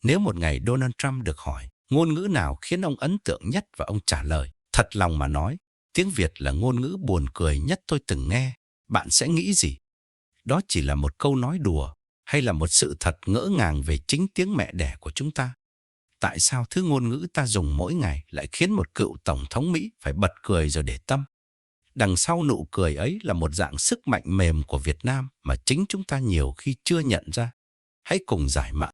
Nếu một ngày Donald Trump được hỏi ngôn ngữ nào khiến ông ấn tượng nhất và ông trả lời, thật lòng mà nói, tiếng Việt là ngôn ngữ buồn cười nhất tôi từng nghe, bạn sẽ nghĩ gì? Đó chỉ là một câu nói đùa hay là một sự thật ngỡ ngàng về chính tiếng mẹ đẻ của chúng ta? Tại sao thứ ngôn ngữ ta dùng mỗi ngày lại khiến một cựu tổng thống Mỹ phải bật cười rồi để tâm? Đằng sau nụ cười ấy là một dạng sức mạnh mềm của Việt Nam mà chính chúng ta nhiều khi chưa nhận ra. Hãy cùng giải mã.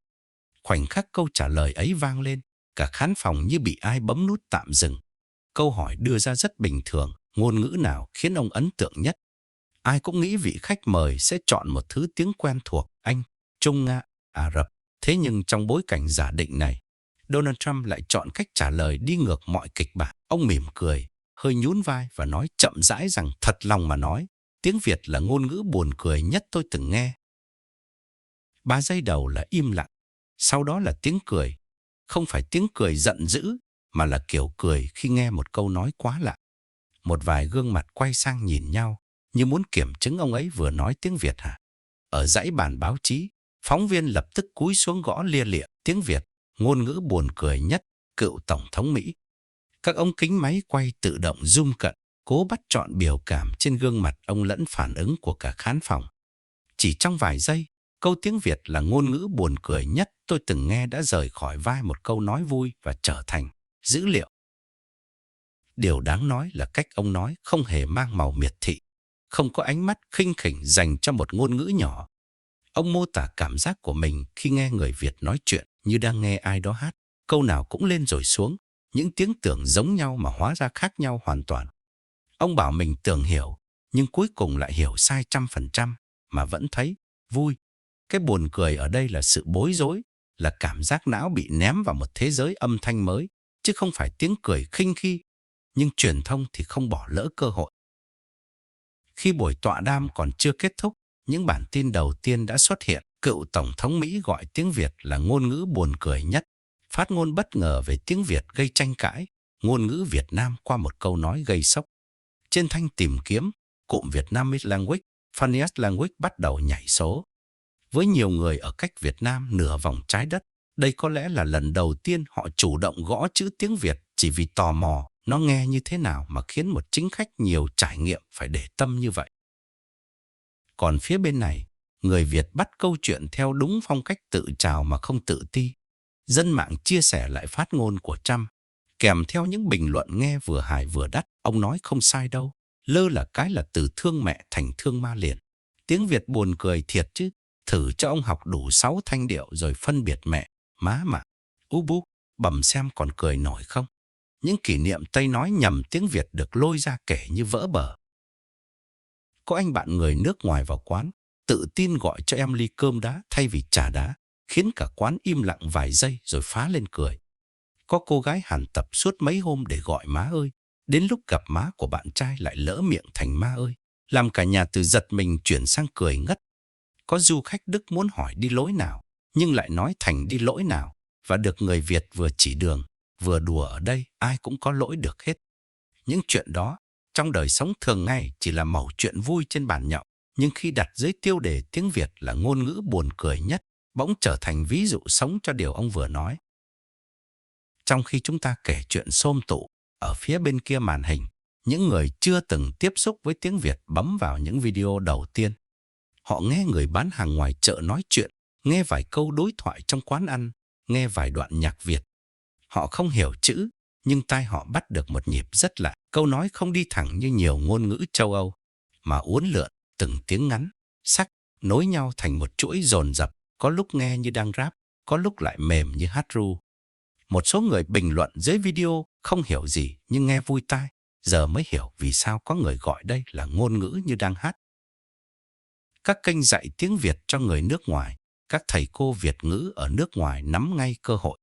Khoảnh khắc câu trả lời ấy vang lên, cả khán phòng như bị ai bấm nút tạm dừng. Câu hỏi đưa ra rất bình thường, ngôn ngữ nào khiến ông ấn tượng nhất? Ai cũng nghĩ vị khách mời sẽ chọn một thứ tiếng quen thuộc, Anh, Trung, Nga, Ả Rập. Thế nhưng trong bối cảnh giả định này, Donald Trump lại chọn cách trả lời đi ngược mọi kịch bản. Ông mỉm cười, hơi nhún vai và nói chậm rãi rằng thật lòng mà nói, tiếng Việt là ngôn ngữ buồn cười nhất tôi từng nghe. 3 giây đầu là im lặng, sau đó là tiếng cười. Không phải tiếng cười giận dữ, mà là kiểu cười khi nghe một câu nói quá lạ. Một vài gương mặt quay sang nhìn nhau, như muốn kiểm chứng ông ấy vừa nói tiếng Việt hả? Ở dãy bàn báo chí, phóng viên lập tức cúi xuống gõ lia lịa tiếng Việt, ngôn ngữ buồn cười nhất, cựu Tổng thống Mỹ. Các ống kính máy quay tự động zoom cận, cố bắt trọn biểu cảm trên gương mặt ông lẫn phản ứng của cả khán phòng. Chỉ trong vài giây, câu tiếng Việt là ngôn ngữ buồn cười nhất tôi từng nghe đã rời khỏi vai một câu nói vui và trở thành dữ liệu. Điều đáng nói là cách ông nói không hề mang màu miệt thị, không có ánh mắt khinh khỉnh dành cho một ngôn ngữ nhỏ. Ông mô tả cảm giác của mình khi nghe người Việt nói chuyện như đang nghe ai đó hát, câu nào cũng lên rồi xuống, những tiếng tưởng giống nhau mà hóa ra khác nhau hoàn toàn. Ông bảo mình tưởng hiểu, nhưng cuối cùng lại hiểu sai 100%, mà vẫn thấy vui. Cái buồn cười ở đây là sự bối rối, là cảm giác não bị ném vào một thế giới âm thanh mới, chứ không phải tiếng cười khinh khi. Nhưng truyền thông thì không bỏ lỡ cơ hội. Khi buổi tọa đàm còn chưa kết thúc, những bản tin đầu tiên đã xuất hiện. Cựu Tổng thống Mỹ gọi tiếng Việt là ngôn ngữ buồn cười nhất. Phát ngôn bất ngờ về tiếng Việt gây tranh cãi, ngôn ngữ Việt Nam qua một câu nói gây sốc. Trên thanh tìm kiếm, cụm Vietnamese Language, Funniest Language bắt đầu nhảy số. Với nhiều người ở cách Việt Nam nửa vòng trái đất, đây có lẽ là lần đầu tiên họ chủ động gõ chữ tiếng Việt chỉ vì tò mò nó nghe như thế nào mà khiến một chính khách nhiều trải nghiệm phải để tâm như vậy. Còn phía bên này, người Việt bắt câu chuyện theo đúng phong cách tự trào mà không tự ti. Dân mạng chia sẻ lại phát ngôn của Trump, kèm theo những bình luận nghe vừa hài vừa đắt. Ông nói không sai đâu, lơ là cái là từ thương mẹ thành thương ma liền. Tiếng Việt buồn cười thiệt chứ, thử cho ông học đủ 6 thanh điệu rồi phân biệt mẹ, má mà, ú bú, bầm xem còn cười nổi không. Những kỷ niệm Tây nói nhầm tiếng Việt được lôi ra kể như vỡ bờ. Có anh bạn người nước ngoài vào quán, tự tin gọi cho em ly cơm đá thay vì trà đá, khiến cả quán im lặng vài giây rồi phá lên cười. Có cô gái hàn tập suốt mấy hôm để gọi má ơi, đến lúc gặp má của bạn trai lại lỡ miệng thành ma ơi, làm cả nhà từ giật mình chuyển sang cười ngất. Có du khách Đức muốn hỏi đi lối nào, nhưng lại nói thành đi lỗi nào, và được người Việt vừa chỉ đường, vừa đùa ở đây ai cũng có lỗi được hết. Những chuyện đó, trong đời sống thường ngày chỉ là mẩu chuyện vui trên bàn nhậu, nhưng khi đặt dưới tiêu đề tiếng Việt là ngôn ngữ buồn cười nhất, bỗng trở thành ví dụ sống cho điều ông vừa nói. Trong khi chúng ta kể chuyện xôm tụ, ở phía bên kia màn hình, những người chưa từng tiếp xúc với tiếng Việt bấm vào những video đầu tiên. Họ nghe người bán hàng ngoài chợ nói chuyện, nghe vài câu đối thoại trong quán ăn, nghe vài đoạn nhạc Việt. Họ không hiểu chữ, nhưng tai họ bắt được một nhịp rất lạ. Câu nói không đi thẳng như nhiều ngôn ngữ châu Âu, mà uốn lượn từng tiếng ngắn, sắc, nối nhau thành một chuỗi dồn dập, có lúc nghe như đang rap, có lúc lại mềm như hát ru. Một số người bình luận dưới video không hiểu gì nhưng nghe vui tai, giờ mới hiểu vì sao có người gọi đây là ngôn ngữ như đang hát. Các kênh dạy tiếng Việt cho người nước ngoài, các thầy cô Việt ngữ ở nước ngoài nắm ngay cơ hội.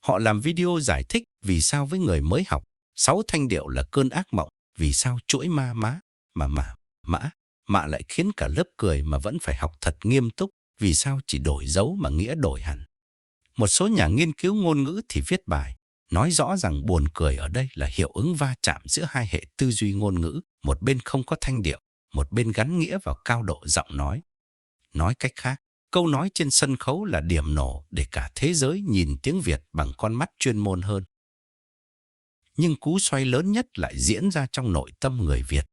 Họ làm video giải thích vì sao với người mới học, 6 thanh điệu là cơn ác mộng, vì sao chuỗi ma má, mã lại khiến cả lớp cười mà vẫn phải học thật nghiêm túc, vì sao chỉ đổi dấu mà nghĩa đổi hẳn. Một số nhà nghiên cứu ngôn ngữ thì viết bài, nói rõ rằng buồn cười ở đây là hiệu ứng va chạm giữa hai hệ tư duy ngôn ngữ, một bên không có thanh điệu, một bên gắn nghĩa vào cao độ giọng nói. Nói cách khác, Câu nói trên sân khấu là điểm nổ để cả thế giới nhìn tiếng Việt bằng con mắt chuyên môn hơn. Nhưng cú xoay lớn nhất lại diễn ra trong nội tâm người Việt.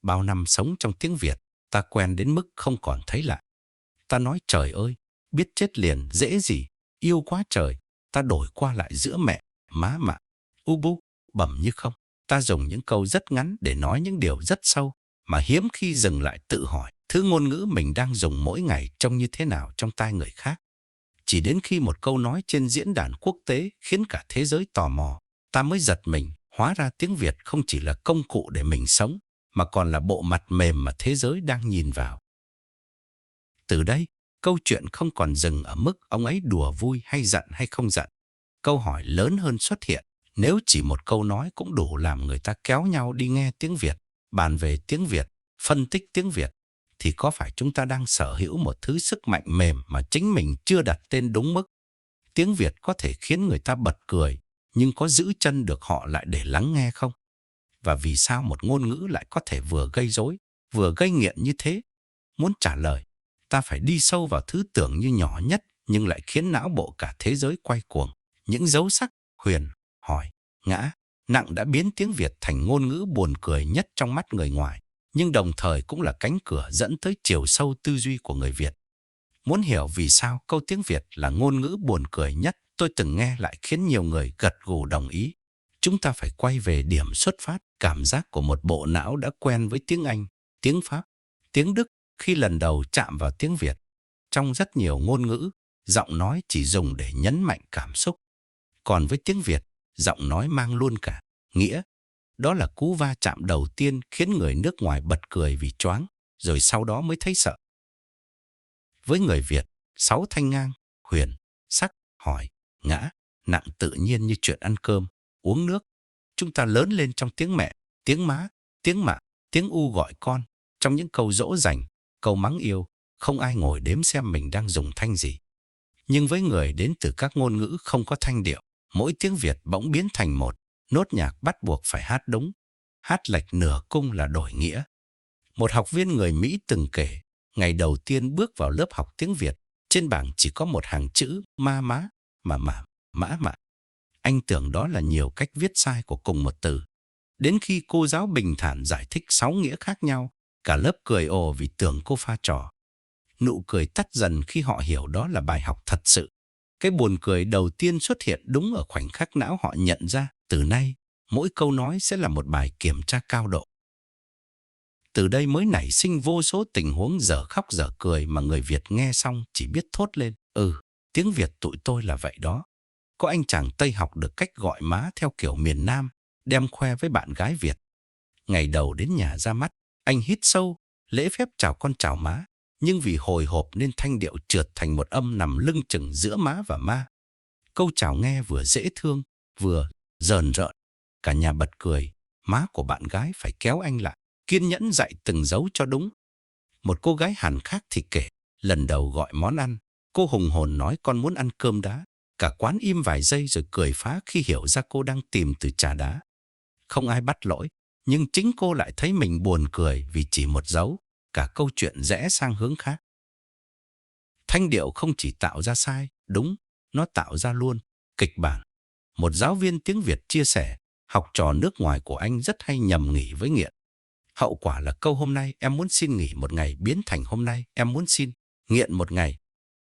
Bao năm sống trong tiếng Việt, ta quen đến mức không còn thấy lạ. Ta nói trời ơi, biết chết liền dễ gì, yêu quá trời. Ta đổi qua lại giữa mẹ, má mạ, u bu, bẩm như không. Ta dùng những câu rất ngắn để nói những điều rất sâu, mà hiếm khi dừng lại tự hỏi thứ ngôn ngữ mình đang dùng mỗi ngày trông như thế nào trong tai người khác. Chỉ đến khi một câu nói trên diễn đàn quốc tế khiến cả thế giới tò mò, ta mới giật mình, hóa ra tiếng Việt không chỉ là công cụ để mình sống, mà còn là bộ mặt mềm mà thế giới đang nhìn vào. Từ đây, câu chuyện không còn dừng ở mức ông ấy đùa vui hay giận hay không giận. Câu hỏi lớn hơn xuất hiện, nếu chỉ một câu nói cũng đủ làm người ta kéo nhau đi nghe tiếng Việt, bàn về tiếng Việt, phân tích tiếng Việt, thì có phải chúng ta đang sở hữu một thứ sức mạnh mềm mà chính mình chưa đặt tên đúng mức? Tiếng Việt có thể khiến người ta bật cười, nhưng có giữ chân được họ lại để lắng nghe không? Và vì sao một ngôn ngữ lại có thể vừa gây rối, vừa gây nghiện như thế? Muốn trả lời, ta phải đi sâu vào thứ tưởng như nhỏ nhất nhưng lại khiến não bộ cả thế giới quay cuồng. Những dấu sắc, huyền, hỏi, ngã, nặng đã biến tiếng Việt thành ngôn ngữ buồn cười nhất trong mắt người ngoài, nhưng đồng thời cũng là cánh cửa dẫn tới chiều sâu tư duy của người Việt. Muốn hiểu vì sao câu tiếng Việt là ngôn ngữ buồn cười nhất tôi từng nghe lại khiến nhiều người gật gù đồng ý. Chúng ta phải quay về điểm xuất phát, cảm giác của một bộ não đã quen với tiếng Anh, tiếng Pháp, tiếng Đức khi lần đầu chạm vào tiếng Việt. Trong rất nhiều ngôn ngữ, giọng nói chỉ dùng để nhấn mạnh cảm xúc. Còn với tiếng Việt, giọng nói mang luôn cả nghĩa. Đó là cú va chạm đầu tiên khiến người nước ngoài bật cười vì choáng, rồi sau đó mới thấy sợ. Với người Việt, 6 thanh ngang, huyền, sắc, hỏi, ngã, nặng tự nhiên như chuyện ăn cơm, uống nước. Chúng ta lớn lên trong tiếng mẹ, tiếng má, tiếng mạ, tiếng u gọi con. Trong những câu dỗ dành, câu mắng yêu, không ai ngồi đếm xem mình đang dùng thanh gì. Nhưng với người đến từ các ngôn ngữ không có thanh điệu, mỗi tiếng Việt bỗng biến thành một nốt nhạc bắt buộc phải hát đúng. Hát lệch nửa cung là đổi nghĩa. Một học viên người Mỹ từng kể, ngày đầu tiên bước vào lớp học tiếng Việt, trên bảng chỉ có một hàng chữ ma má, mà mã mạ. Anh tưởng đó là nhiều cách viết sai của cùng một từ. Đến khi cô giáo bình thản giải thích 6 nghĩa khác nhau, cả lớp cười ồ vì tưởng cô pha trò. Nụ cười tắt dần khi họ hiểu đó là bài học thật sự. Cái buồn cười đầu tiên xuất hiện đúng ở khoảnh khắc não họ nhận ra, từ nay, mỗi câu nói sẽ là một bài kiểm tra cao độ. Từ đây mới nảy sinh vô số tình huống dở khóc dở cười mà người Việt nghe xong chỉ biết thốt lên, tiếng Việt tụi tôi là vậy đó. Có anh chàng Tây học được cách gọi má theo kiểu miền Nam, đem khoe với bạn gái Việt. Ngày đầu đến nhà ra mắt, anh hít sâu, lễ phép chào con chào má, nhưng vì hồi hộp nên thanh điệu trượt thành một âm nằm lưng chừng giữa má và ma. Câu chào nghe vừa dễ thương, vừa rờn rợn. Cả nhà bật cười, má của bạn gái phải kéo anh lại, kiên nhẫn dạy từng dấu cho đúng. Một cô gái Hàn khác thì kể, lần đầu gọi món ăn, cô hùng hồn nói con muốn ăn cơm đá. Cả quán im vài giây rồi cười phá khi hiểu ra cô đang tìm từ trà đá. Không ai bắt lỗi, nhưng chính cô lại thấy mình buồn cười vì chỉ một dấu, cả câu chuyện rẽ sang hướng khác. Thanh điệu không chỉ tạo ra sai, đúng, nó tạo ra luôn kịch bản. Một giáo viên tiếng Việt chia sẻ, học trò nước ngoài của anh rất hay nhầm nghỉ với nghiện. Hậu quả là câu hôm nay em muốn xin nghỉ một ngày biến thành hôm nay em muốn xin nghiện một ngày.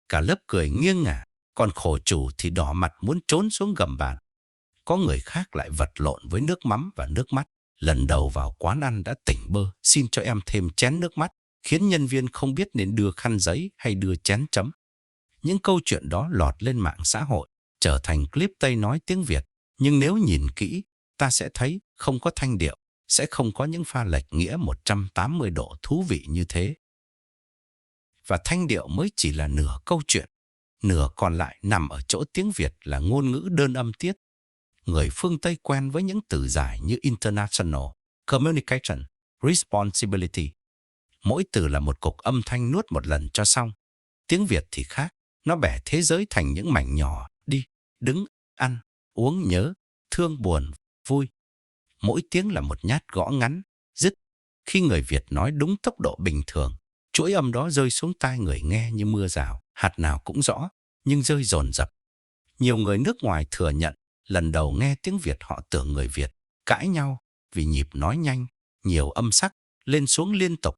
Cả lớp cười nghiêng ngả, còn khổ chủ thì đỏ mặt muốn trốn xuống gầm bàn. Có người khác lại vật lộn với nước mắm và nước mắt. Lần đầu vào quán ăn đã tỉnh bơ, xin cho em thêm chén nước mắt, khiến nhân viên không biết nên đưa khăn giấy hay đưa chén chấm. Những câu chuyện đó lọt lên mạng xã hội, trở thành clip Tây nói tiếng Việt. Nhưng nếu nhìn kỹ, ta sẽ thấy không có thanh điệu, sẽ không có những pha lệch nghĩa 180 độ thú vị như thế. Và thanh điệu mới chỉ là nửa câu chuyện. Nửa còn lại nằm ở chỗ tiếng Việt là ngôn ngữ đơn âm tiết. Người phương Tây quen với những từ dài như international, communication, responsibility. Mỗi từ là một cục âm thanh nuốt một lần cho xong. Tiếng Việt thì khác, nó bẻ thế giới thành những mảnh nhỏ, đi, đứng, ăn, uống, nhớ, thương, buồn, vui. Mỗi tiếng là một nhát gõ ngắn, dứt. Khi người Việt nói đúng tốc độ bình thường, Chuỗi âm đó rơi xuống tai người nghe như mưa rào, hạt nào cũng rõ, nhưng rơi dồn dập. Nhiều người nước ngoài thừa nhận, lần đầu nghe tiếng Việt họ tưởng người Việt cãi nhau vì nhịp nói nhanh, nhiều âm sắc, lên xuống liên tục.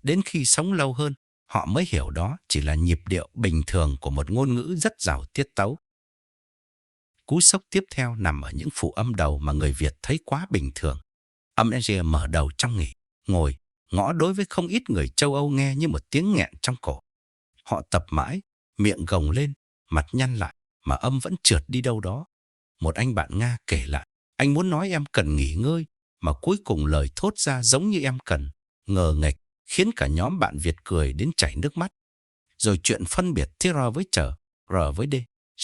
Đến khi sống lâu hơn, họ mới hiểu đó chỉ là nhịp điệu bình thường của một ngôn ngữ rất giàu tiết tấu. Cú sốc tiếp theo nằm ở những phụ âm đầu mà người Việt thấy quá bình thường. Âm SG mở đầu trong nghỉ, ngồi, ngõ đối với không ít người châu Âu nghe như một tiếng nghẹn trong cổ. Họ tập mãi, miệng gồng lên, mặt nhăn lại, mà âm vẫn trượt đi đâu đó. Một anh bạn Nga kể lại, anh muốn nói em cần nghỉ ngơi, mà cuối cùng lời thốt ra giống như em cần, ngờ nghệch, khiến cả nhóm bạn Việt cười đến chảy nước mắt. Rồi chuyện phân biệt TR với chờ, R với D,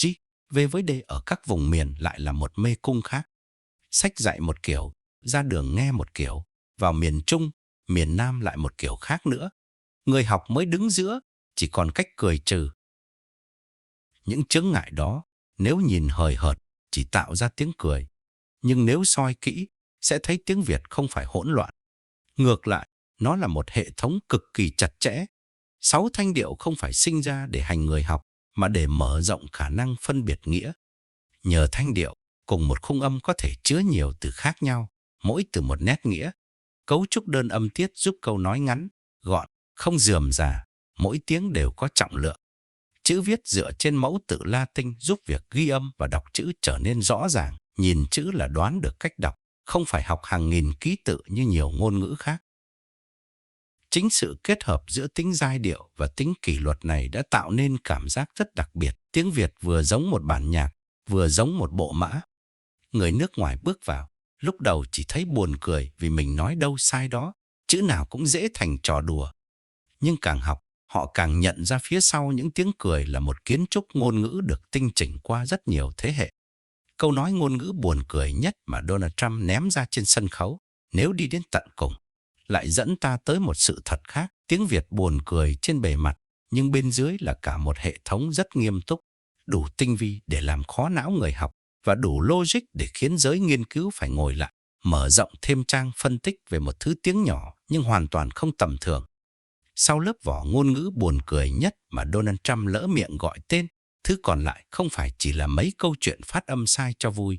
G, V với D ở các vùng miền lại là một mê cung khác. Sách dạy một kiểu, ra đường nghe một kiểu, vào miền Trung, miền Nam lại một kiểu khác nữa. Người học mới đứng giữa, chỉ còn cách cười trừ. Những chướng ngại đó, nếu nhìn hời hợt, chỉ tạo ra tiếng cười. Nhưng nếu soi kỹ, sẽ thấy tiếng Việt không phải hỗn loạn. Ngược lại, nó là một hệ thống cực kỳ chặt chẽ. 6 thanh điệu không phải sinh ra để hành người học, mà để mở rộng khả năng phân biệt nghĩa. Nhờ thanh điệu, cùng một khung âm có thể chứa nhiều từ khác nhau, mỗi từ một nét nghĩa. Cấu trúc đơn âm tiết giúp câu nói ngắn, gọn, không rườm rà, mỗi tiếng đều có trọng lượng. Chữ viết dựa trên mẫu tự Latin giúp việc ghi âm và đọc chữ trở nên rõ ràng. Nhìn chữ là đoán được cách đọc, không phải học hàng nghìn ký tự như nhiều ngôn ngữ khác. Chính sự kết hợp giữa tính giai điệu và tính kỷ luật này đã tạo nên cảm giác rất đặc biệt. Tiếng Việt vừa giống một bản nhạc, vừa giống một bộ mã. Người nước ngoài bước vào, lúc đầu chỉ thấy buồn cười vì mình nói đâu sai đó, chữ nào cũng dễ thành trò đùa. Nhưng càng học, họ càng nhận ra phía sau những tiếng cười là một kiến trúc ngôn ngữ được tinh chỉnh qua rất nhiều thế hệ. Câu nói ngôn ngữ buồn cười nhất mà Donald Trump ném ra trên sân khấu, nếu đi đến tận cùng, lại dẫn ta tới một sự thật khác. Tiếng Việt buồn cười trên bề mặt, nhưng bên dưới là cả một hệ thống rất nghiêm túc, đủ tinh vi để làm khó não người học và đủ logic để khiến giới nghiên cứu phải ngồi lại, mở rộng thêm trang phân tích về một thứ tiếng nhỏ nhưng hoàn toàn không tầm thường. Sau lớp vỏ ngôn ngữ buồn cười nhất mà Donald Trump lỡ miệng gọi tên, thứ còn lại không phải chỉ là mấy câu chuyện phát âm sai cho vui.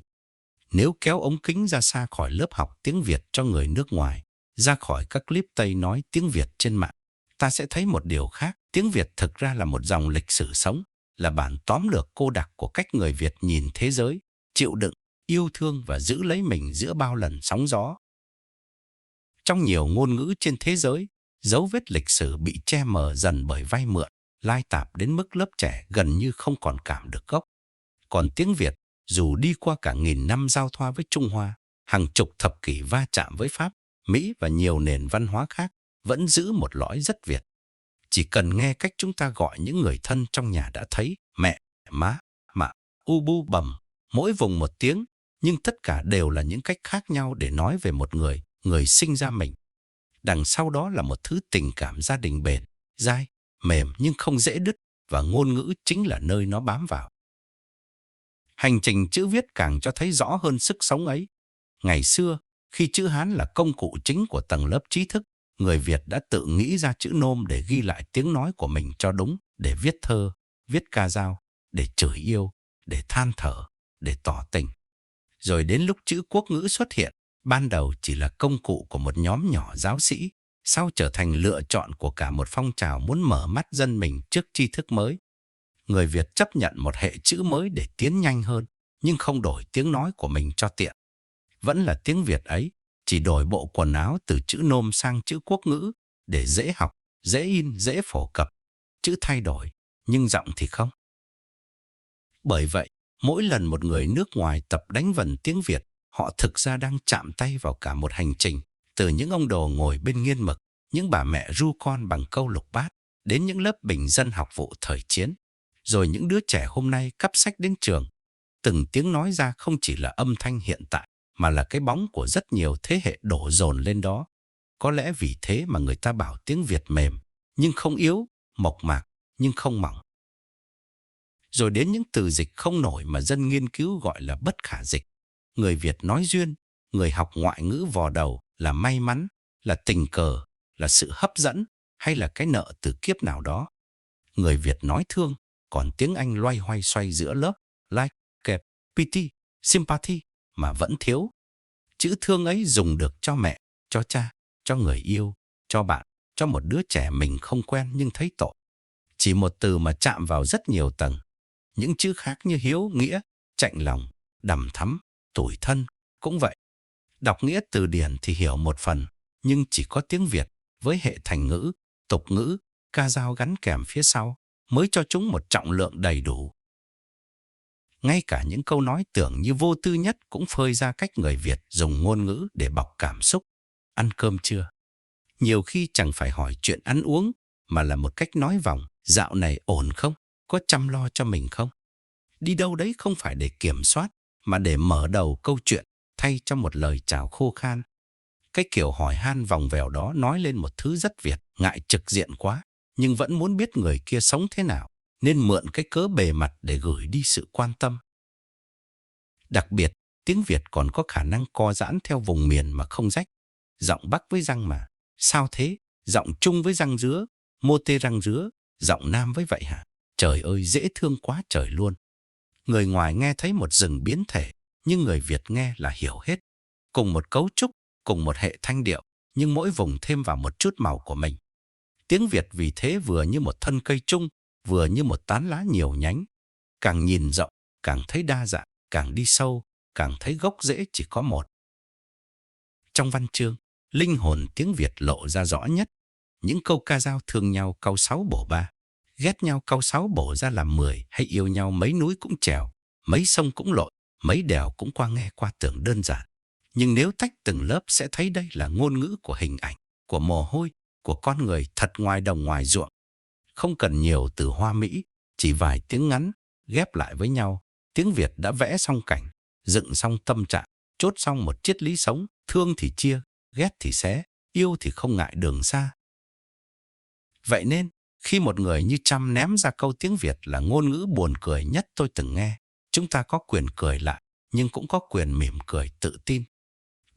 Nếu kéo ống kính ra xa khỏi lớp học tiếng Việt cho người nước ngoài, ra khỏi các clip Tây nói tiếng Việt trên mạng, ta sẽ thấy một điều khác. Tiếng Việt thực ra là một dòng lịch sử sống, là bản tóm lược cô đặc của cách người Việt nhìn thế giới, chịu đựng, yêu thương và giữ lấy mình giữa bao lần sóng gió. Trong nhiều ngôn ngữ trên thế giới, dấu vết lịch sử bị che mờ dần bởi vay mượn, lai tạp đến mức lớp trẻ gần như không còn cảm được gốc. Còn tiếng Việt, dù đi qua cả nghìn năm giao thoa với Trung Hoa, hàng chục thập kỷ va chạm với Pháp, Mỹ và nhiều nền văn hóa khác, vẫn giữ một lõi rất Việt. Chỉ cần nghe cách chúng ta gọi những người thân trong nhà đã thấy mẹ, má, mạ, u bu bầm, mỗi vùng một tiếng, nhưng tất cả đều là những cách khác nhau để nói về một người sinh ra mình. Đằng sau đó là một thứ tình cảm gia đình bền, dai, mềm nhưng không dễ đứt, và ngôn ngữ chính là nơi nó bám vào. Hành trình chữ viết càng cho thấy rõ hơn sức sống ấy. Ngày xưa, khi chữ Hán là công cụ chính của tầng lớp trí thức, người Việt đã tự nghĩ ra chữ nôm để ghi lại tiếng nói của mình cho đúng, để viết thơ, viết ca dao, để chửi yêu, để than thở, để tỏ tình. Rồi đến lúc chữ quốc ngữ xuất hiện, ban đầu chỉ là công cụ của một nhóm nhỏ giáo sĩ, sau trở thành lựa chọn của cả một phong trào muốn mở mắt dân mình trước tri thức mới. Người Việt chấp nhận một hệ chữ mới để tiến nhanh hơn, nhưng không đổi tiếng nói của mình cho tiện. Vẫn là tiếng Việt ấy, chỉ đổi bộ quần áo từ chữ nôm sang chữ quốc ngữ, để dễ học, dễ in, dễ phổ cập. Chữ thay đổi, nhưng giọng thì không. Bởi vậy, mỗi lần một người nước ngoài tập đánh vần tiếng Việt, họ thực ra đang chạm tay vào cả một hành trình, từ những ông đồ ngồi bên nghiên mực, những bà mẹ ru con bằng câu lục bát, đến những lớp bình dân học vụ thời chiến, rồi những đứa trẻ hôm nay cắp sách đến trường. Từng tiếng nói ra không chỉ là âm thanh hiện tại, mà là cái bóng của rất nhiều thế hệ đổ dồn lên đó. Có lẽ vì thế mà người ta bảo tiếng Việt mềm, nhưng không yếu, mộc mạc, nhưng không mỏng. Rồi đến những từ dịch không nổi mà dân nghiên cứu gọi là bất khả dịch. Người Việt nói duyên, người học ngoại ngữ vò đầu là may mắn, là tình cờ, là sự hấp dẫn, hay là cái nợ từ kiếp nào đó. Người Việt nói thương, còn tiếng Anh loay hoay xoay giữa lớp like, care, pity, sympathy mà vẫn thiếu. Chữ thương ấy dùng được cho mẹ, cho cha, cho người yêu, cho bạn, cho một đứa trẻ mình không quen nhưng thấy tội. Chỉ một từ mà chạm vào rất nhiều tầng. Những chữ khác như hiếu, nghĩa, chạnh lòng, đằm thắm, tủi thân cũng vậy. Đọc nghĩa từ điển thì hiểu một phần, nhưng chỉ có tiếng Việt với hệ thành ngữ, tục ngữ, ca dao gắn kèm phía sau mới cho chúng một trọng lượng đầy đủ. Ngay cả những câu nói tưởng như vô tư nhất cũng phơi ra cách người Việt dùng ngôn ngữ để bọc cảm xúc. Ăn cơm chưa? Nhiều khi chẳng phải hỏi chuyện ăn uống, mà là một cách nói vòng. Dạo này ổn không? Có chăm lo cho mình không? Đi đâu đấy không phải để kiểm soát, mà để mở đầu câu chuyện, thay cho một lời chào khô khan. Cái kiểu hỏi han vòng vèo đó nói lên một thứ rất Việt, ngại trực diện quá, nhưng vẫn muốn biết người kia sống thế nào, nên mượn cái cớ bề mặt để gửi đi sự quan tâm. Đặc biệt, tiếng Việt còn có khả năng co giãn theo vùng miền mà không rách. Giọng Bắc với răng mà, sao thế? Giọng Trung với răng dứa, mô tê răng dứa, giọng Nam với vậy hả? Trời ơi, dễ thương quá trời luôn. Người ngoài nghe thấy một rừng biến thể, nhưng người Việt nghe là hiểu hết. Cùng một cấu trúc, cùng một hệ thanh điệu, nhưng mỗi vùng thêm vào một chút màu của mình. Tiếng Việt vì thế vừa như một thân cây chung, vừa như một tán lá nhiều nhánh. Càng nhìn rộng, càng thấy đa dạng, càng đi sâu, càng thấy gốc rễ chỉ có một. Trong văn chương, linh hồn tiếng Việt lộ ra rõ nhất. Những câu ca dao thương nhau cau 6 bổ 3, ghét nhau cau 6 bổ ra làm 10, hay yêu nhau mấy núi cũng trèo, mấy sông cũng lội, mấy đèo cũng qua nghe qua tưởng đơn giản. Nhưng nếu tách từng lớp sẽ thấy đây là ngôn ngữ của hình ảnh, của mồ hôi, của con người thật ngoài đồng ngoài ruộng. Không cần nhiều từ hoa mỹ, chỉ vài tiếng ngắn, ghép lại với nhau, tiếng Việt đã vẽ xong cảnh, dựng xong tâm trạng, chốt xong một triết lý sống, thương thì chia, ghét thì xé, yêu thì không ngại đường xa. Vậy nên, khi một người như Trump ném ra câu tiếng Việt là ngôn ngữ buồn cười nhất tôi từng nghe, chúng ta có quyền cười lại, nhưng cũng có quyền mỉm cười tự tin.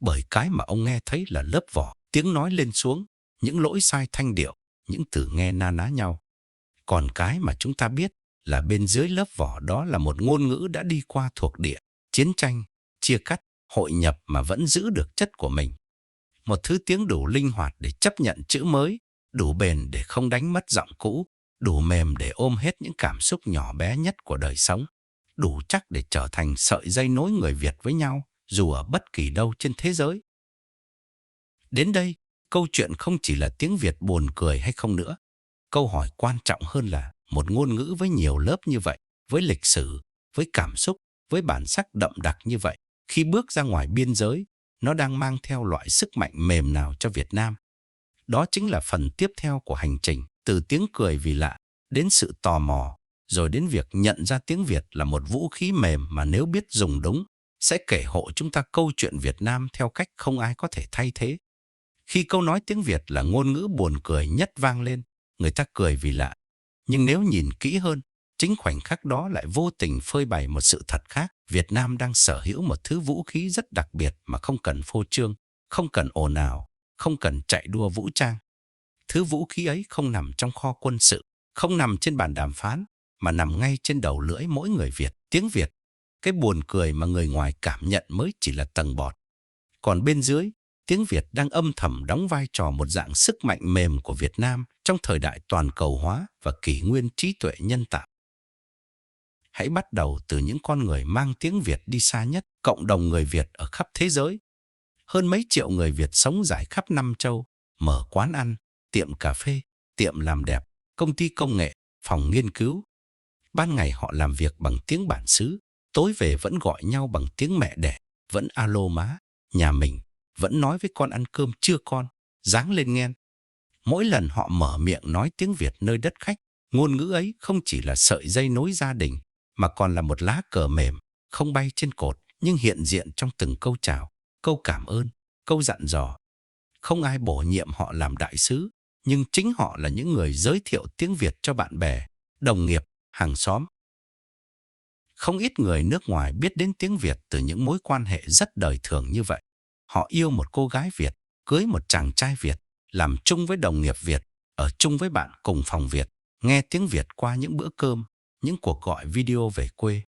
Bởi cái mà ông nghe thấy là lớp vỏ, tiếng nói lên xuống, những lỗi sai thanh điệu, những từ nghe na ná nhau. Còn cái mà chúng ta biết là bên dưới lớp vỏ đó là một ngôn ngữ đã đi qua thuộc địa, chiến tranh, chia cắt, hội nhập mà vẫn giữ được chất của mình. Một thứ tiếng đủ linh hoạt để chấp nhận chữ mới, đủ bền để không đánh mất giọng cũ, đủ mềm để ôm hết những cảm xúc nhỏ bé nhất của đời sống, đủ chắc để trở thành sợi dây nối người Việt với nhau, dù ở bất kỳ đâu trên thế giới. Đến đây, câu chuyện không chỉ là tiếng Việt buồn cười hay không nữa. Câu hỏi quan trọng hơn là một ngôn ngữ với nhiều lớp như vậy, với lịch sử, với cảm xúc, với bản sắc đậm đặc như vậy, khi bước ra ngoài biên giới, nó đang mang theo loại sức mạnh mềm nào cho Việt Nam. Đó chính là phần tiếp theo của hành trình, từ tiếng cười vì lạ, đến sự tò mò, rồi đến việc nhận ra tiếng Việt là một vũ khí mềm mà nếu biết dùng đúng, sẽ kể hộ chúng ta câu chuyện Việt Nam theo cách không ai có thể thay thế. Khi câu nói tiếng Việt là ngôn ngữ buồn cười nhất vang lên, người ta cười vì lạ. Nhưng nếu nhìn kỹ hơn, chính khoảnh khắc đó lại vô tình phơi bày một sự thật khác. Việt Nam đang sở hữu một thứ vũ khí rất đặc biệt mà không cần phô trương, không cần ồn ào, không cần chạy đua vũ trang. Thứ vũ khí ấy không nằm trong kho quân sự, không nằm trên bàn đàm phán, mà nằm ngay trên đầu lưỡi mỗi người Việt. Tiếng Việt, cái buồn cười mà người ngoài cảm nhận mới chỉ là tầng bọt. Còn bên dưới, tiếng Việt đang âm thầm đóng vai trò một dạng sức mạnh mềm của Việt Nam trong thời đại toàn cầu hóa và kỷ nguyên trí tuệ nhân tạo. Hãy bắt đầu từ những con người mang tiếng Việt đi xa nhất, cộng đồng người Việt ở khắp thế giới. Hơn mấy triệu người Việt sống rải khắp năm châu, mở quán ăn, tiệm cà phê, tiệm làm đẹp, công ty công nghệ, phòng nghiên cứu. Ban ngày họ làm việc bằng tiếng bản xứ, tối về vẫn gọi nhau bằng tiếng mẹ đẻ, vẫn alo má, nhà mình, vẫn nói với con ăn cơm chưa con, ráng lên nghe. Mỗi lần họ mở miệng nói tiếng Việt nơi đất khách, ngôn ngữ ấy không chỉ là sợi dây nối gia đình, mà còn là một lá cờ mềm, không bay trên cột, nhưng hiện diện trong từng câu chào, câu cảm ơn, câu dặn dò. Không ai bổ nhiệm họ làm đại sứ, nhưng chính họ là những người giới thiệu tiếng Việt cho bạn bè, đồng nghiệp, hàng xóm. Không ít người nước ngoài biết đến tiếng Việt từ những mối quan hệ rất đời thường như vậy. Họ yêu một cô gái Việt, cưới một chàng trai Việt, làm chung với đồng nghiệp Việt, ở chung với bạn cùng phòng Việt, nghe tiếng Việt qua những bữa cơm, những cuộc gọi video về quê.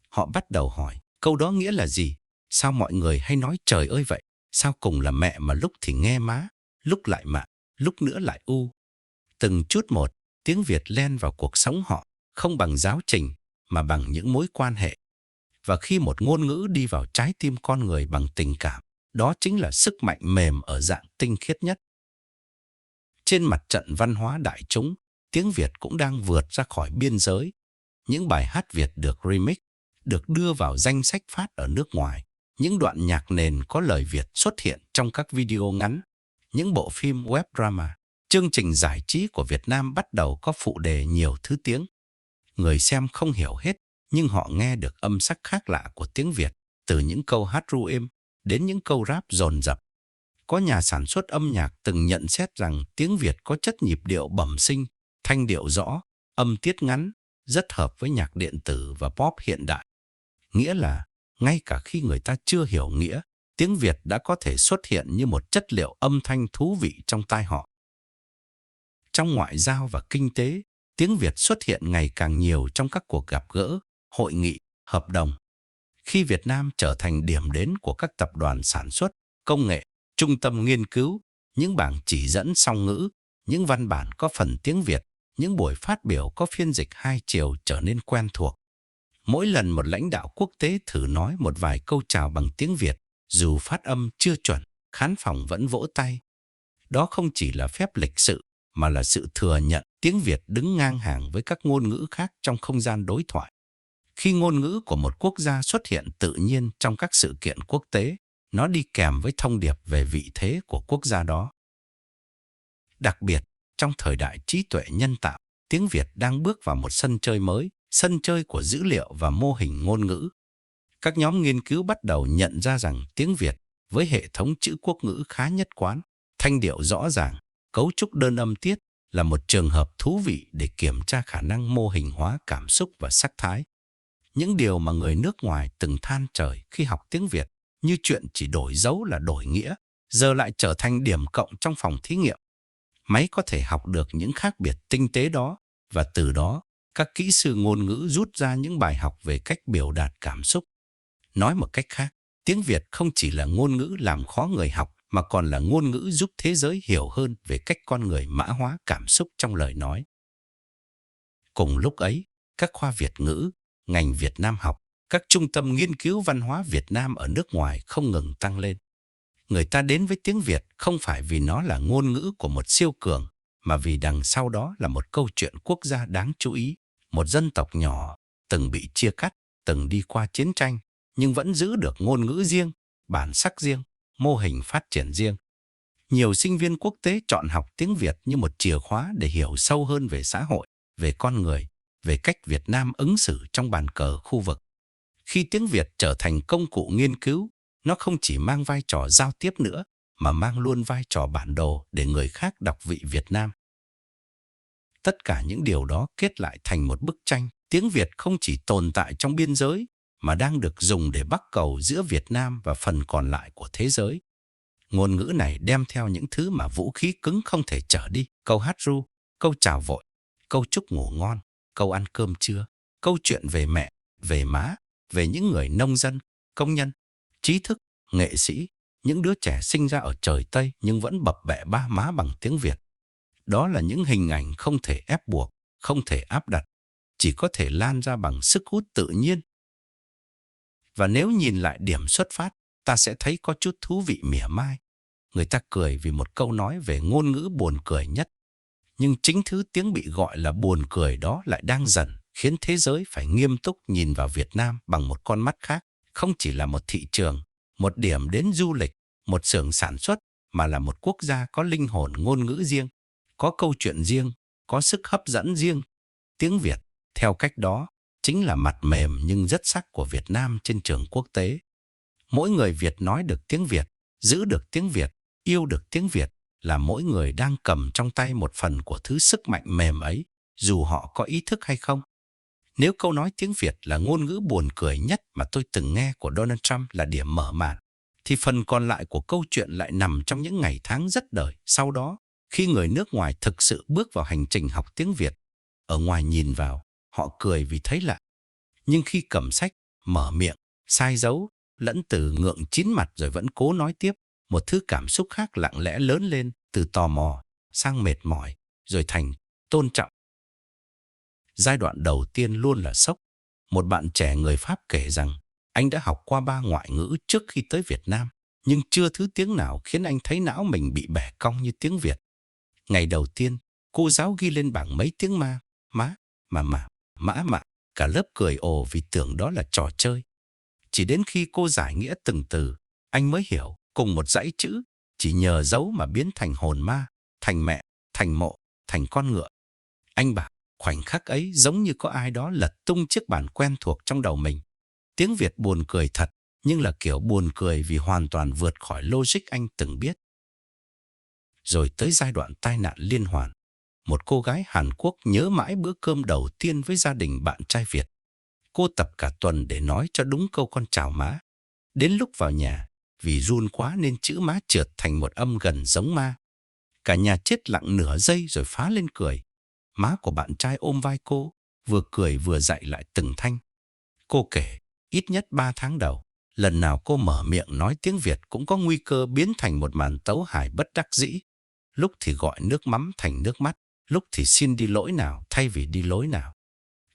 Họ bắt đầu hỏi, câu đó nghĩa là gì? Sao mọi người hay nói trời ơi vậy? Sao cùng là mẹ mà lúc thì nghe má, lúc lại mạ, lúc nữa lại u? Từng chút một, tiếng Việt len vào cuộc sống họ, không bằng giáo trình, mà bằng những mối quan hệ. Và khi một ngôn ngữ đi vào trái tim con người bằng tình cảm, đó chính là sức mạnh mềm ở dạng tinh khiết nhất. Trên mặt trận văn hóa đại chúng, tiếng Việt cũng đang vượt ra khỏi biên giới. Những bài hát Việt được remix, được đưa vào danh sách phát ở nước ngoài. Những đoạn nhạc nền có lời Việt xuất hiện trong các video ngắn, những bộ phim web drama. Chương trình giải trí của Việt Nam bắt đầu có phụ đề nhiều thứ tiếng. Người xem không hiểu hết, nhưng họ nghe được âm sắc khác lạ của tiếng Việt, từ những câu hát ru êm đến những câu rap dồn dập. Có nhà sản xuất âm nhạc từng nhận xét rằng tiếng Việt có chất nhịp điệu bẩm sinh, thanh điệu rõ, âm tiết ngắn, rất hợp với nhạc điện tử và pop hiện đại. Nghĩa là, ngay cả khi người ta chưa hiểu nghĩa, tiếng Việt đã có thể xuất hiện như một chất liệu âm thanh thú vị trong tai họ. Trong ngoại giao và kinh tế, tiếng Việt xuất hiện ngày càng nhiều trong các cuộc gặp gỡ, hội nghị, hợp đồng. Khi Việt Nam trở thành điểm đến của các tập đoàn sản xuất, công nghệ, trung tâm nghiên cứu, những bảng chỉ dẫn song ngữ, những văn bản có phần tiếng Việt, những buổi phát biểu có phiên dịch hai chiều trở nên quen thuộc. Mỗi lần một lãnh đạo quốc tế thử nói một vài câu chào bằng tiếng Việt, dù phát âm chưa chuẩn, khán phòng vẫn vỗ tay. Đó không chỉ là phép lịch sự, mà là sự thừa nhận tiếng Việt đứng ngang hàng với các ngôn ngữ khác trong không gian đối thoại. Khi ngôn ngữ của một quốc gia xuất hiện tự nhiên trong các sự kiện quốc tế, nó đi kèm với thông điệp về vị thế của quốc gia đó. Đặc biệt, trong thời đại trí tuệ nhân tạo, tiếng Việt đang bước vào một sân chơi mới, sân chơi của dữ liệu và mô hình ngôn ngữ. Các nhóm nghiên cứu bắt đầu nhận ra rằng tiếng Việt với hệ thống chữ quốc ngữ khá nhất quán, thanh điệu rõ ràng, cấu trúc đơn âm tiết là một trường hợp thú vị để kiểm tra khả năng mô hình hóa cảm xúc và sắc thái. Những điều mà người nước ngoài từng than trời khi học tiếng Việt, như chuyện chỉ đổi dấu là đổi nghĩa, giờ lại trở thành điểm cộng trong phòng thí nghiệm. Máy có thể học được những khác biệt tinh tế đó, và từ đó, các kỹ sư ngôn ngữ rút ra những bài học về cách biểu đạt cảm xúc. Nói một cách khác, tiếng Việt không chỉ là ngôn ngữ làm khó người học, mà còn là ngôn ngữ giúp thế giới hiểu hơn về cách con người mã hóa cảm xúc trong lời nói. Cùng lúc ấy, các khoa Việt ngữ, ngành Việt Nam học, các trung tâm nghiên cứu văn hóa Việt Nam ở nước ngoài không ngừng tăng lên. Người ta đến với tiếng Việt không phải vì nó là ngôn ngữ của một siêu cường, mà vì đằng sau đó là một câu chuyện quốc gia đáng chú ý, một dân tộc nhỏ, từng bị chia cắt, từng đi qua chiến tranh, nhưng vẫn giữ được ngôn ngữ riêng, bản sắc riêng, mô hình phát triển riêng. Nhiều sinh viên quốc tế chọn học tiếng Việt như một chìa khóa để hiểu sâu hơn về xã hội, về con người, về cách Việt Nam ứng xử trong bàn cờ khu vực. Khi tiếng Việt trở thành công cụ nghiên cứu, nó không chỉ mang vai trò giao tiếp nữa, mà mang luôn vai trò bản đồ để người khác đọc vị Việt Nam. Tất cả những điều đó kết lại thành một bức tranh. Tiếng Việt không chỉ tồn tại trong biên giới, mà đang được dùng để bắc cầu giữa Việt Nam và phần còn lại của thế giới. Ngôn ngữ này đem theo những thứ mà vũ khí cứng không thể chở đi. Câu hát ru, câu chào vội, câu chúc ngủ ngon, câu ăn cơm trưa, câu chuyện về mẹ, về má, về những người nông dân, công nhân, trí thức, nghệ sĩ, những đứa trẻ sinh ra ở trời Tây nhưng vẫn bập bẹ ba má bằng tiếng Việt. Đó là những hình ảnh không thể ép buộc, không thể áp đặt, chỉ có thể lan ra bằng sức hút tự nhiên. Và nếu nhìn lại điểm xuất phát, ta sẽ thấy có chút thú vị mỉa mai. Người ta cười vì một câu nói về ngôn ngữ buồn cười nhất. Nhưng chính thứ tiếng bị gọi là buồn cười đó lại đang dần khiến thế giới phải nghiêm túc nhìn vào Việt Nam bằng một con mắt khác. Không chỉ là một thị trường, một điểm đến du lịch, một xưởng sản xuất, mà là một quốc gia có linh hồn ngôn ngữ riêng, có câu chuyện riêng, có sức hấp dẫn riêng. Tiếng Việt, theo cách đó, chính là mặt mềm nhưng rất sắc của Việt Nam trên trường quốc tế. Mỗi người Việt nói được tiếng Việt, giữ được tiếng Việt, yêu được tiếng Việt là mỗi người đang cầm trong tay một phần của thứ sức mạnh mềm ấy, dù họ có ý thức hay không. Nếu câu nói tiếng Việt là ngôn ngữ buồn cười nhất mà tôi từng nghe của Donald Trump là điểm mở màn, thì phần còn lại của câu chuyện lại nằm trong những ngày tháng rất đời sau đó. Khi người nước ngoài thực sự bước vào hành trình học tiếng Việt, ở ngoài nhìn vào, họ cười vì thấy lạ. Nhưng khi cầm sách, mở miệng, sai dấu, lẫn từ ngượng chín mặt rồi vẫn cố nói tiếp, một thứ cảm xúc khác lặng lẽ lớn lên từ tò mò sang mệt mỏi, rồi thành tôn trọng. Giai đoạn đầu tiên luôn là sốc. Một bạn trẻ người Pháp kể rằng anh đã học qua 3 ngoại ngữ trước khi tới Việt Nam, nhưng chưa thứ tiếng nào khiến anh thấy não mình bị bẻ cong như tiếng Việt. Ngày đầu tiên, cô giáo ghi lên bảng mấy tiếng ma, má, mà, mã. Cả lớp cười ồ vì tưởng đó là trò chơi. Chỉ đến khi cô giải nghĩa từng từ, anh mới hiểu cùng một dãy chữ, chỉ nhờ dấu mà biến thành hồn ma, thành mẹ, thành mộ, thành con ngựa. Anh bảo, khoảnh khắc ấy giống như có ai đó lật tung chiếc bàn quen thuộc trong đầu mình. Tiếng Việt buồn cười thật, nhưng là kiểu buồn cười vì hoàn toàn vượt khỏi logic anh từng biết. Rồi tới giai đoạn tai nạn liên hoàn. Một cô gái Hàn Quốc nhớ mãi bữa cơm đầu tiên với gia đình bạn trai Việt. Cô tập cả tuần để nói cho đúng câu con chào má. Đến lúc vào nhà, vì run quá nên chữ má trượt thành một âm gần giống ma. Cả nhà chết lặng nửa giây rồi phá lên cười. Má của bạn trai ôm vai cô, vừa cười vừa dạy lại từng thanh. Cô kể, ít nhất 3 tháng đầu, lần nào cô mở miệng nói tiếng Việt cũng có nguy cơ biến thành một màn tấu hài bất đắc dĩ. Lúc thì gọi nước mắm thành nước mắt, lúc thì xin đi lỗi nào thay vì đi lối nào.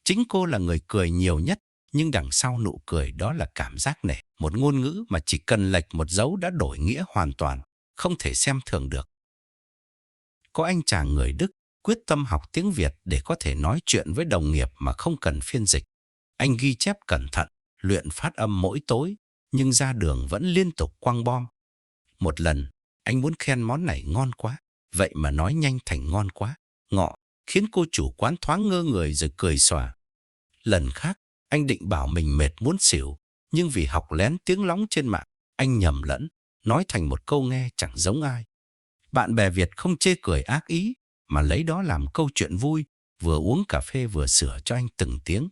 Chính cô là người cười nhiều nhất, nhưng đằng sau nụ cười đó là cảm giác nể. Một ngôn ngữ mà chỉ cần lệch một dấu đã đổi nghĩa hoàn toàn, không thể xem thường được. Có anh chàng người Đức quyết tâm học tiếng Việt để có thể nói chuyện với đồng nghiệp mà không cần phiên dịch. Anh ghi chép cẩn thận, luyện phát âm mỗi tối, nhưng ra đường vẫn liên tục quăng bom. Một lần, anh muốn khen món này ngon quá, vậy mà nói nhanh thành ngon quá, ngọ, khiến cô chủ quán thoáng ngơ người rồi cười xòa. Lần khác, anh định bảo mình mệt muốn xỉu, nhưng vì học lén tiếng lóng trên mạng, anh nhầm lẫn, nói thành một câu nghe chẳng giống ai. Bạn bè Việt không chê cười ác ý, mà lấy đó làm câu chuyện vui, vừa uống cà phê vừa sửa cho anh từng tiếng.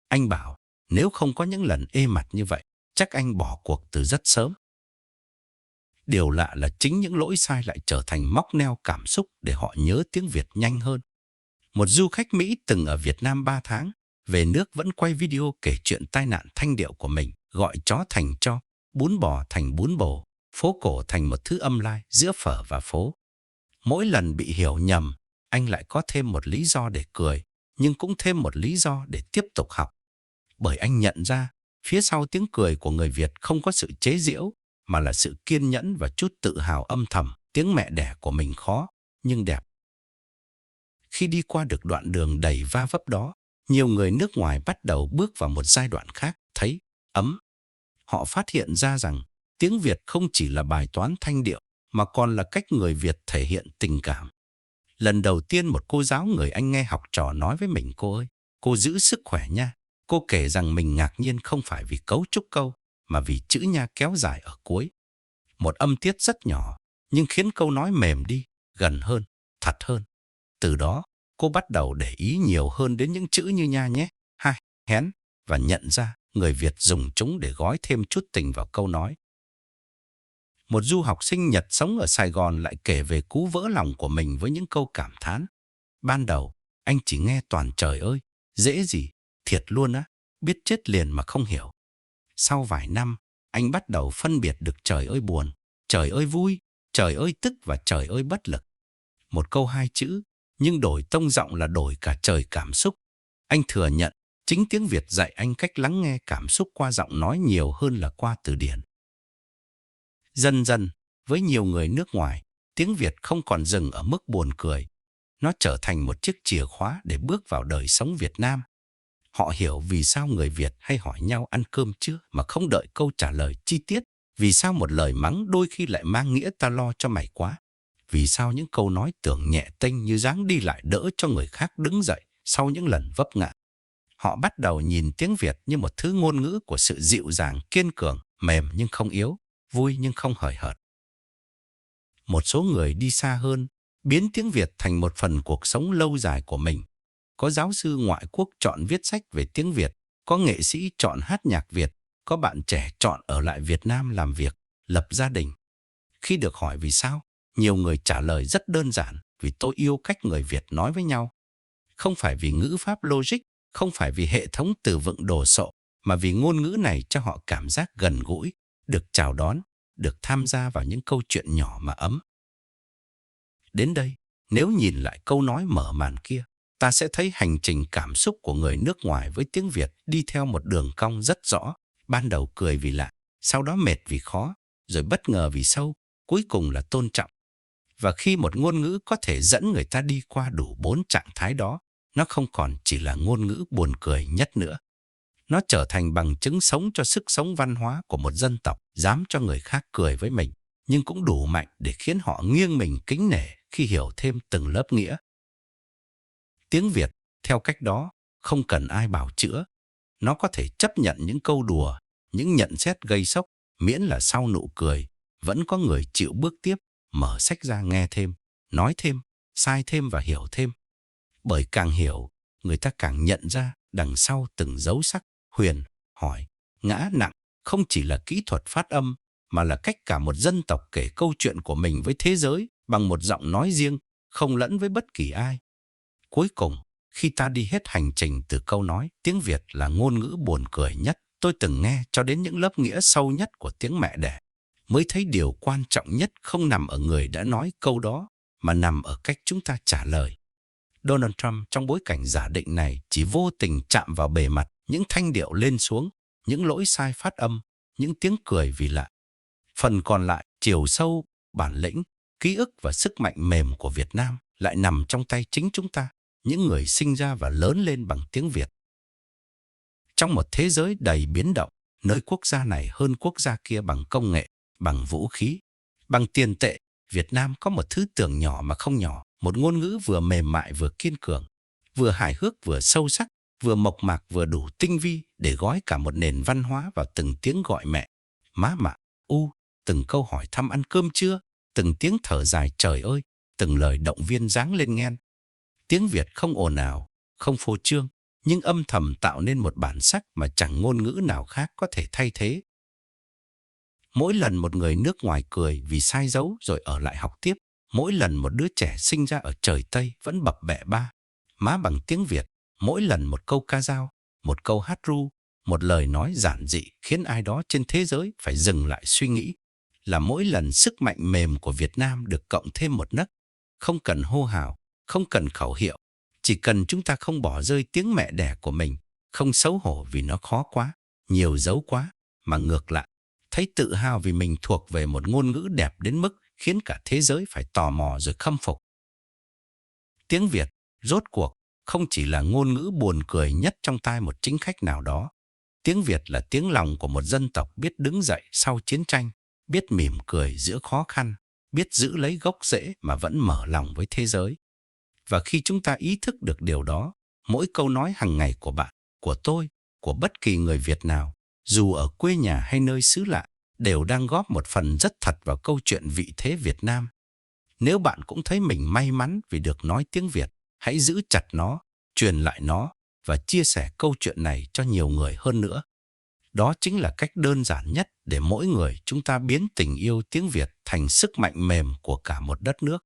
Anh bảo, nếu không có những lần ê mặt như vậy, chắc anh bỏ cuộc từ rất sớm. Điều lạ là chính những lỗi sai lại trở thành móc neo cảm xúc để họ nhớ tiếng Việt nhanh hơn. Một du khách Mỹ từng ở Việt Nam 3 tháng, về nước vẫn quay video kể chuyện tai nạn thanh điệu của mình, gọi chó thành cho, bún bò thành bún bò, phố cổ thành một thứ âm lai giữa phở và phố. Mỗi lần bị hiểu nhầm, anh lại có thêm một lý do để cười, nhưng cũng thêm một lý do để tiếp tục học. Bởi anh nhận ra, phía sau tiếng cười của người Việt không có sự chế giễu, mà là sự kiên nhẫn và chút tự hào âm thầm. Tiếng mẹ đẻ của mình khó, nhưng đẹp. Khi đi qua được đoạn đường đầy va vấp đó, nhiều người nước ngoài bắt đầu bước vào một giai đoạn khác, thấy ấm. Họ phát hiện ra rằng tiếng Việt không chỉ là bài toán thanh điệu, mà còn là cách người Việt thể hiện tình cảm. Lần đầu tiên một cô giáo người Anh nghe học trò nói với mình, cô ơi, cô giữ sức khỏe nha. Cô kể rằng mình ngạc nhiên không phải vì cấu trúc câu, mà vì chữ nha kéo dài ở cuối. Một âm tiết rất nhỏ, nhưng khiến câu nói mềm đi, gần hơn, thật hơn. Từ đó, cô bắt đầu để ý nhiều hơn đến những chữ như nha nhé, hai, hén, và nhận ra người Việt dùng chúng để gói thêm chút tình vào câu nói. Một du học sinh Nhật sống ở Sài Gòn lại kể về cú vỡ lòng của mình với những câu cảm thán. Ban đầu, anh chỉ nghe toàn trời ơi, dễ gì, thiệt luôn á, biết chết liền mà không hiểu. Sau vài năm, anh bắt đầu phân biệt được trời ơi buồn, trời ơi vui, trời ơi tức và trời ơi bất lực. Một câu 2 chữ, nhưng đổi tông giọng là đổi cả trời cảm xúc. Anh thừa nhận, chính tiếng Việt dạy anh cách lắng nghe cảm xúc qua giọng nói nhiều hơn là qua từ điển. Dần dần, với nhiều người nước ngoài, tiếng Việt không còn dừng ở mức buồn cười. Nó trở thành một chiếc chìa khóa để bước vào đời sống Việt Nam. Họ hiểu vì sao người Việt hay hỏi nhau ăn cơm chưa mà không đợi câu trả lời chi tiết. Vì sao một lời mắng đôi khi lại mang nghĩa ta lo cho mày quá. Vì sao những câu nói tưởng nhẹ tênh như dáng đi lại đỡ cho người khác đứng dậy sau những lần vấp ngã. Họ bắt đầu nhìn tiếng Việt như một thứ ngôn ngữ của sự dịu dàng, kiên cường, mềm nhưng không yếu, vui nhưng không hời hợt. Một số người đi xa hơn, biến tiếng Việt thành một phần cuộc sống lâu dài của mình. Có giáo sư ngoại quốc chọn viết sách về tiếng Việt, có nghệ sĩ chọn hát nhạc Việt, có bạn trẻ chọn ở lại Việt Nam làm việc, lập gia đình. Khi được hỏi vì sao, nhiều người trả lời rất đơn giản, vì tôi yêu cách người Việt nói với nhau. Không phải vì ngữ pháp logic, không phải vì hệ thống từ vựng đồ sộ, mà vì ngôn ngữ này cho họ cảm giác gần gũi, được chào đón, được tham gia vào những câu chuyện nhỏ mà ấm. Đến đây, nếu nhìn lại câu nói mở màn kia, ta sẽ thấy hành trình cảm xúc của người nước ngoài với tiếng Việt đi theo một đường cong rất rõ. Ban đầu cười vì lạ, sau đó mệt vì khó, rồi bất ngờ vì sâu, cuối cùng là tôn trọng. Và khi một ngôn ngữ có thể dẫn người ta đi qua đủ 4 trạng thái đó, nó không còn chỉ là ngôn ngữ buồn cười nhất nữa. Nó trở thành bằng chứng sống cho sức sống văn hóa của một dân tộc, dám cho người khác cười với mình, nhưng cũng đủ mạnh để khiến họ nghiêng mình kính nể khi hiểu thêm từng lớp nghĩa. Tiếng Việt, theo cách đó, không cần ai bào chữa. Nó có thể chấp nhận những câu đùa, những nhận xét gây sốc, miễn là sau nụ cười, vẫn có người chịu bước tiếp, mở sách ra nghe thêm, nói thêm, sai thêm và hiểu thêm. Bởi càng hiểu, người ta càng nhận ra đằng sau từng dấu sắc, huyền, hỏi, ngã nặng, không chỉ là kỹ thuật phát âm, mà là cách cả một dân tộc kể câu chuyện của mình với thế giới bằng một giọng nói riêng, không lẫn với bất kỳ ai. Cuối cùng, khi ta đi hết hành trình từ câu nói tiếng Việt là ngôn ngữ buồn cười nhất tôi từng nghe cho đến những lớp nghĩa sâu nhất của tiếng mẹ đẻ, mới thấy điều quan trọng nhất không nằm ở người đã nói câu đó, mà nằm ở cách chúng ta trả lời. Donald Trump trong bối cảnh giả định này chỉ vô tình chạm vào bề mặt những thanh điệu lên xuống, những lỗi sai phát âm, những tiếng cười vì lạ. Phần còn lại, chiều sâu, bản lĩnh, ký ức và sức mạnh mềm của Việt Nam lại nằm trong tay chính chúng ta, những người sinh ra và lớn lên bằng tiếng Việt. Trong một thế giới đầy biến động, nơi quốc gia này hơn quốc gia kia bằng công nghệ, bằng vũ khí, bằng tiền tệ, Việt Nam có một thứ tưởng nhỏ mà không nhỏ, một ngôn ngữ vừa mềm mại vừa kiên cường, vừa hài hước vừa sâu sắc, vừa mộc mạc vừa đủ tinh vi để gói cả một nền văn hóa vào từng tiếng gọi mẹ, má mạ, từng câu hỏi thăm ăn cơm chưa, từng tiếng thở dài trời ơi, từng lời động viên giáng lên nghen. Tiếng Việt không ồn ào, không phô trương, nhưng âm thầm tạo nên một bản sắc mà chẳng ngôn ngữ nào khác có thể thay thế. Mỗi lần một người nước ngoài cười vì sai dấu rồi ở lại học tiếp, mỗi lần một đứa trẻ sinh ra ở trời Tây vẫn bập bẹ ba má bằng tiếng Việt, mỗi lần một câu ca dao, một câu hát ru, một lời nói giản dị khiến ai đó trên thế giới phải dừng lại suy nghĩ, là mỗi lần sức mạnh mềm của Việt Nam được cộng thêm một nấc. Không cần hô hào, không cần khẩu hiệu, chỉ cần chúng ta không bỏ rơi tiếng mẹ đẻ của mình, không xấu hổ vì nó khó quá, nhiều dấu quá, mà ngược lại, thấy tự hào vì mình thuộc về một ngôn ngữ đẹp đến mức khiến cả thế giới phải tò mò rồi khâm phục. Tiếng Việt, rốt cuộc, không chỉ là ngôn ngữ buồn cười nhất trong tai một chính khách nào đó. Tiếng Việt là tiếng lòng của một dân tộc biết đứng dậy sau chiến tranh, biết mỉm cười giữa khó khăn, biết giữ lấy gốc rễ mà vẫn mở lòng với thế giới. Và khi chúng ta ý thức được điều đó, mỗi câu nói hàng ngày của bạn, của tôi, của bất kỳ người Việt nào, dù ở quê nhà hay nơi xứ lạ, đều đang góp một phần rất thật vào câu chuyện vị thế Việt Nam. Nếu bạn cũng thấy mình may mắn vì được nói tiếng Việt, hãy giữ chặt nó, truyền lại nó và chia sẻ câu chuyện này cho nhiều người hơn nữa. Đó chính là cách đơn giản nhất để mỗi người chúng ta biến tình yêu tiếng Việt thành sức mạnh mềm của cả một đất nước.